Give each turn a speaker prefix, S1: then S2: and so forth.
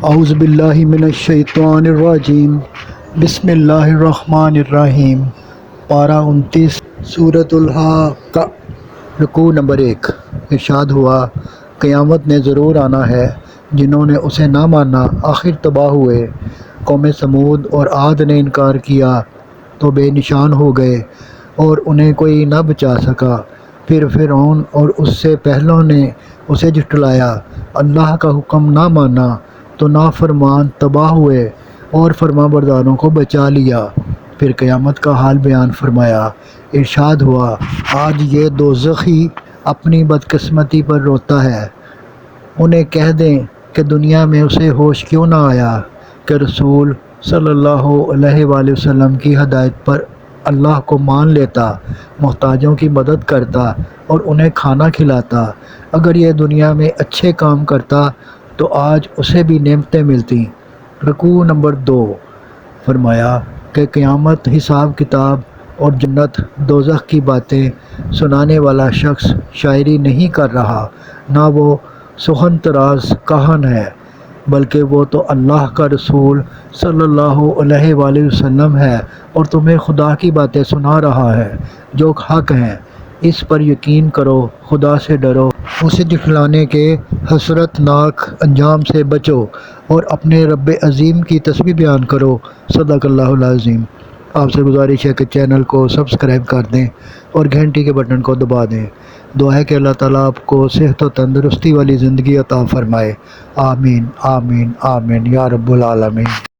S1: اعوذ باللہ من الشیطان الرجیم، بسم اللہ الرحمن الرحیم۔ پارہ 29 سورۃ الحاقہ، رکوع نمبر 1۔ ارشاد ہوا، قیامت نے ضرور آنا ہے، جنہوں نے اسے نہ مانا آخر تباہ ہوئے۔ قوم سمود اور عاد نے انکار کیا تو بے نشان ہو گئے اور انہیں کوئی نہ بچا سکا۔ پھر فرعون اور اس سے پہلوں نے اسے جھٹلایا، اللہ کا حکم نہ مانا تو نافرمان تباہ ہوئے اور فرمانبرداروں کو بچا لیا۔ پھر قیامت کا حال بیان فرمایا۔ ارشاد ہوا، آج یہ دوزخی اپنی بدقسمتی پر روتا ہے۔ انہیں کہہ دیں کہ دنیا میں اسے ہوش کیوں نہ آیا کہ رسول صلی اللہ علیہ وآلہ وسلم کی ہدایت پر اللہ کو مان لیتا، محتاجوں کی مدد کرتا اور انہیں کھانا کھلاتا۔ اگر یہ دنیا میں اچھے کام کرتا تو آج اسے بھی نعمتیں ملتی۔ رکوع نمبر 2۔ فرمایا کہ قیامت، حساب کتاب اور جنت دوزخ کی باتیں سنانے والا شخص شاعری نہیں کر رہا، نہ وہ سخن طراز کہن ہے، بلکہ وہ تو اللہ کا رسول صلی اللہ علیہ وآلہ وسلم ہے اور تمہیں خدا کی باتیں سنا رہا ہے جو حق ہیں۔ اس پر یقین کرو، خدا سے ڈرو، اسے جھٹلانے کے حسرت ناک انجام سے بچو اور اپنے رب عظیم کی تسبیح بیان کرو۔ صدق اللہ العظیم۔ آپ سے گزارش ہے کہ چینل کو سبسکرائب کر دیں اور گھنٹی کے بٹن کو دبا دیں۔ دعا ہے کہ اللہ تعالیٰ آپ کو صحت و تندرستی والی زندگی عطا فرمائے۔ آمین آمین آمین یا رب العالمین۔